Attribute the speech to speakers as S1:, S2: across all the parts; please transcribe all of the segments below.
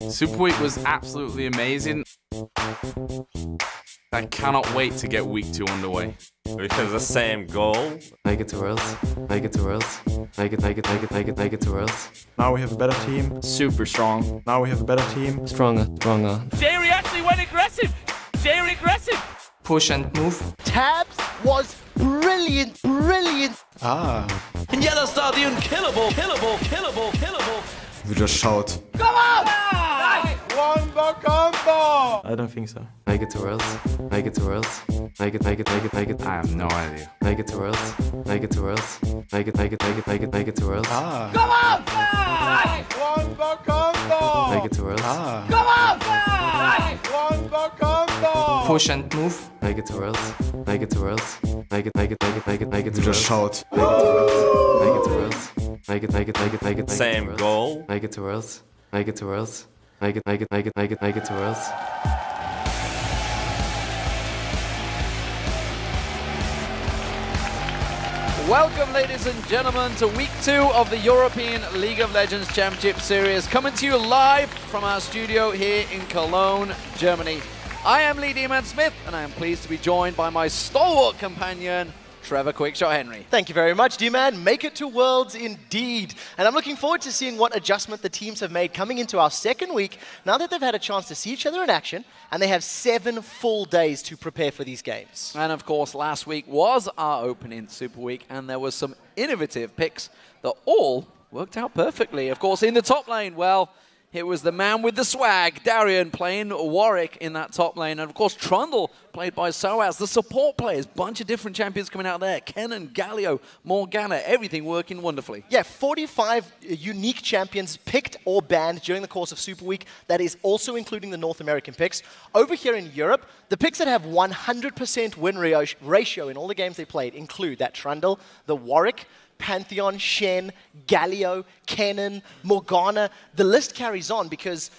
S1: Super Week was absolutely amazing. I cannot wait to get week 2 underway.
S2: We have the same goal.
S3: Make it to Worlds. Make it to Worlds. Make it to Worlds.
S4: Now we have a better team.
S5: Super strong.
S4: Now we have a better team.
S3: Stronger.
S6: Jerry actually went aggressive. Jerry aggressive.
S3: Push and move.
S7: Tabs was brilliant.
S6: In yellow stadion, killable.
S4: We just shout.
S6: Come on!
S4: Wombo combo! I don't think so.
S3: Make it to Worlds. Make it to Worlds. Make it.
S1: I have no idea.
S3: Make it to Worlds. Make it to Worlds. Make it to Worlds.
S6: Come on!
S4: Wombo combo!
S3: Make it to Worlds.
S6: Come on!
S4: Wombo combo!
S3: Push and move. Make it to Worlds. Make it to Worlds. Make it to
S4: We
S3: Worlds.
S4: just shout.
S3: Make it to Worlds. Make it.
S2: Same goal.
S3: Make it to Worlds. Make it to Worlds. Make it to Worlds.
S5: Welcome, ladies and gentlemen, to week 2 of the European League of Legends Championship Series, coming to you live from our studio here in Cologne, Germany. I am Lee Smith, and I am pleased to be joined by my stalwart companion, Trevor Quickshot Henry.
S7: Thank you very much, D-Man. Make it to Worlds indeed. And I'm looking forward to seeing what adjustment the teams have made coming into our second week, now that they've had a chance to see each other in action, and they have 7 full days to prepare for these games.
S5: And of course, last week was our opening Super Week, and there was some innovative picks that all worked out perfectly. Of course, in the top lane, well, it was the man with the swag, Darian, playing Warwick in that top lane. And of course, Trundle, played by Soaz. The support players, bunch of different champions coming out there. Kennen, Galio, Morgana, everything working wonderfully.
S7: Yeah, 45 unique champions picked or banned during the course of Super Week. That is also including the North American picks. Over here in Europe, the picks that have 100% win ratio in all the games they played include that Trundle, the Warwick, Pantheon, Shen, Galio, Kennen, Morgana. The list carries on because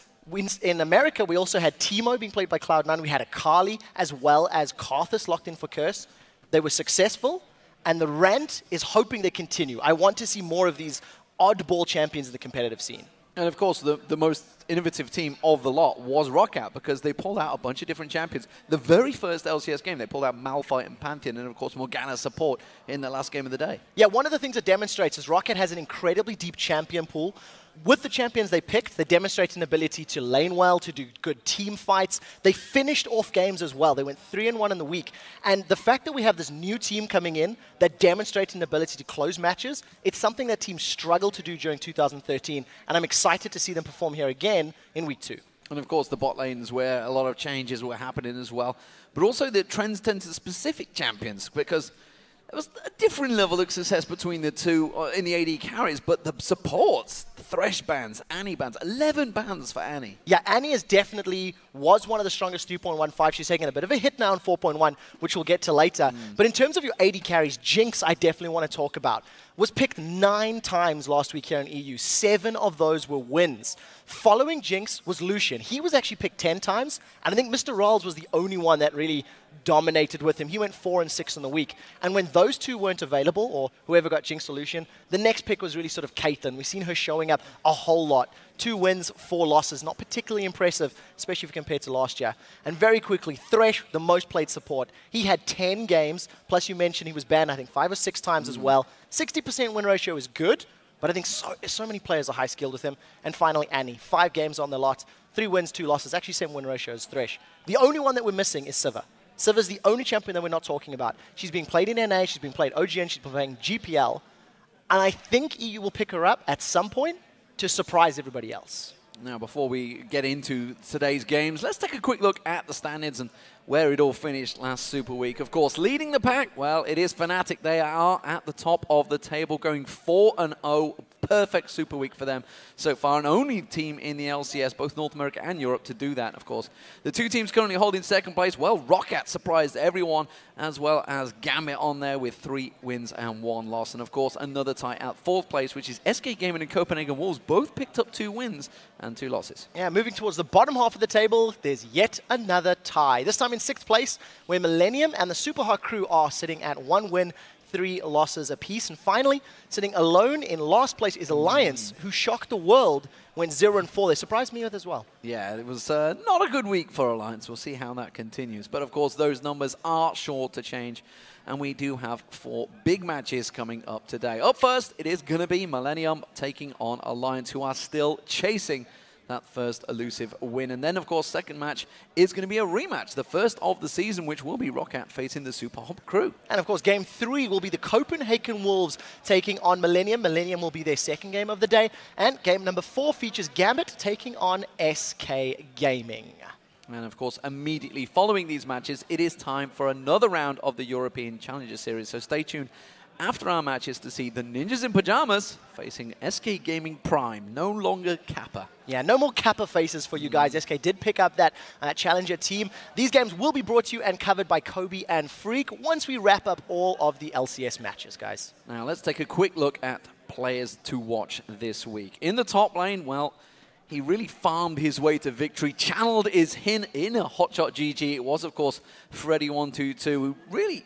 S7: in America, we also had Teemo being played by Cloud9. We had Akali as well as Karthus locked in for Curse. They were successful, and the rant is hoping they continue. I want to see more of these oddball champions in the competitive scene.
S5: And of course, the most innovative team of the lot was Rockout, because they pulled out a bunch of different champions. The very first LCS game, they pulled out Malphite and Pantheon, and of course Morgana's support in the last game of the day.
S7: Yeah, one of the things it demonstrates is Rocket has an incredibly deep champion pool. With the champions they picked, they demonstrate an ability to lane well, to do good team fights. They finished off games as well. They went 3-1 in the week. And the fact that we have this new team coming in that demonstrates an ability to close matches, it's something that teams struggled to do during 2013. And I'm excited to see them perform here again in week 2.
S5: And of course, the bot lanes where a lot of changes were happening as well. But also the trends tend to specific champions, because there was a different level of success between the two in the AD carries, but the supports, the Thresh bans, Annie bans, 11 bans for Annie.
S7: Yeah, Annie is definitely was one of the strongest 2.15. She's taking a bit of a hit now in 4.1, which we'll get to later. But in terms of your AD carries, Jinx I definitely want to talk about. Was picked 9 times last week here in EU. 7 of those were wins. Following Jinx was Lucian. He was actually picked 10 times, and I think Mr. Rawls was the only one that really dominated with him. He went 4 and 6 in the week. And when those two weren't available, or whoever got Jinx or Lucian, the next pick was really sort of Caitlyn. We've seen her showing up a whole lot. 2 wins, 4 losses. Not particularly impressive, especially if compared to last year. And very quickly, Thresh, the most played support. He had 10 games, plus you mentioned he was banned, I think, 5 or 6 times as well. 60% win ratio is good, but I think so many players are high-skilled with him. And finally, Annie, 5 games on the lot, 3 wins, 2 losses. Actually, same win ratio as Thresh. The only one that we're missing is Sivir. Sivir's the only champion that we're not talking about. She's being played in NA, she's being played OGN, she's been playing GPL. And I think EU will pick her up at some point to surprise everybody else.
S5: Now, before we get into today's games, let's take a quick look at the standings and where it all finished last Super Week. Of course, leading the pack, well, it is Fnatic. They are at the top of the table, going 4-0. Perfect Super Week for them so far, and only team in the LCS, both North America and Europe, to do that, of course. The 2 teams currently holding second place, well, Roccat surprised everyone, as well as Gambit on there with 3 wins and 1 loss. And of course, another tie at 4th place, which is SK Gaming and Copenhagen Wolves, both picked up 2 wins and 2 losses.
S7: Yeah, moving towards the bottom half of the table, there's yet another tie. This time in 6th place, where Millennium and the Super Hot crew are sitting at 1 win, 3 losses apiece. And finally, sitting alone in last place is Alliance, who shocked the world when 0-4. They surprised me with as well.
S5: Yeah, it was not a good week for Alliance. We'll see how that continues. But of course, those numbers are sure to change. And we do have 4 big matches coming up today. Up first, it is going to be Millennium taking on Alliance, who are still chasing that first elusive win. And then, of course, second match is going to be a rematch, the first of the season, which will be Roccat facing the Super Hop crew. And,
S7: of course, Game 3 will be the Copenhagen Wolves taking on Millennium. Millennium will be their second game of the day. And game number 4 features Gambit taking on SK Gaming.
S5: And, of course, immediately following these matches, it is time for another round of the European Challenger Series. So stay tuned after our matches to see the Ninjas in Pajamas facing SK Gaming Prime, no longer Kappa.
S7: Yeah, no more Kappa faces for you guys. SK did pick up that Challenger team. These games will be brought to you and covered by Kobe and Freak once we wrap up all of the LCS matches, guys.
S5: Now, let's take a quick look at players to watch this week. In the top lane, well, he really farmed his way to victory, channeled his Hin in a hotshot GG. It was, of course, Freddy122, who really,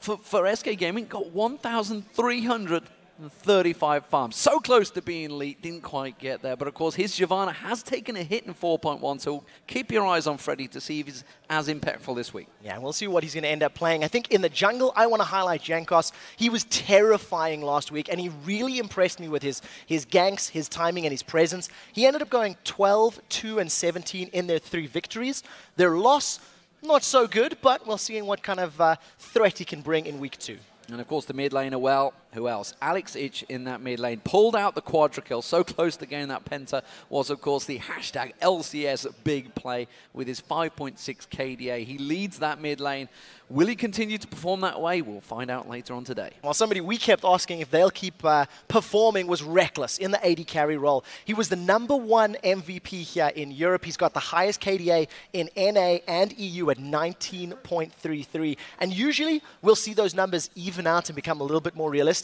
S5: for SK Gaming, got 1,335 farms. So close to being elite, didn't quite get there. But, of course, his Giovanna has taken a hit in 4.1, so keep your eyes on Freddy to see if he's as impactful this week.
S7: Yeah, we'll see what he's going to end up playing. I think in the jungle, I want to highlight Jankos. He was terrifying last week, and he really impressed me with his ganks, his timing, and his presence. He ended up going 12, 2, and 17 in their 3 victories. Their loss, not so good, but we'll see what kind of threat he can bring in week 2.
S5: And, of course, the mid laner, well, who else? Alex Ich in that mid lane pulled out the quadra kill. So close to getting that penta was, of course, the hashtag LCS big play with his 5.6 KDA. He leads that mid lane. Will he continue to perform that way? We'll find out later on today.
S7: Well, somebody we kept asking if they'll keep performing was Reckless in the AD carry role. He was the #1 MVP here in Europe. He's got the highest KDA in NA and EU at 19.33. And usually we'll see those numbers even out and become a little bit more realistic.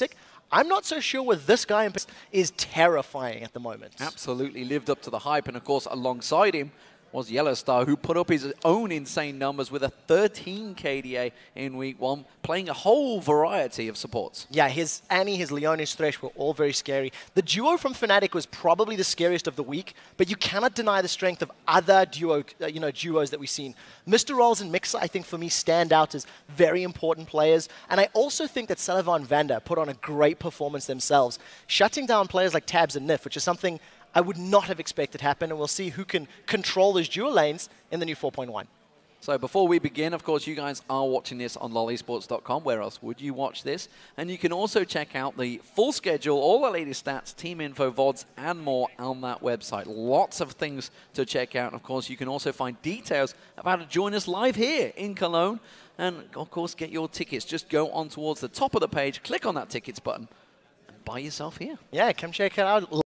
S7: I'm not so sure where this guy is terrifying at the moment.
S5: Absolutely lived up to the hype. And, of course, alongside him was Yellowstar, who put up his own insane numbers with a 13 KDA in week 1, playing a whole variety of supports.
S7: Yeah, his Annie, his Leon, his Thresh were all very scary. The duo from Fnatic was probably the scariest of the week, but you cannot deny the strength of other duos that we've seen. Mr. Rolls and Mixer, I think, for me, stand out as very important players, and I also think that Sullivan Vander put on a great performance themselves, shutting down players like Tabs and Nif, which is something I would not have expected happen, and we'll see who can control those dual lanes in the new 4.1.
S5: So before we begin, of course, you guys are watching this on lollysports.com. Where else would you watch this? And you can also check out the full schedule, all the latest stats, team info, VODs, and more on that website. Lots of things to check out. Of course, you can also find details of how to join us live here in Cologne. And, of course, get your tickets. Just go on towards the top of the page, click on that tickets button, and buy yourself here.
S7: Yeah, come check it out.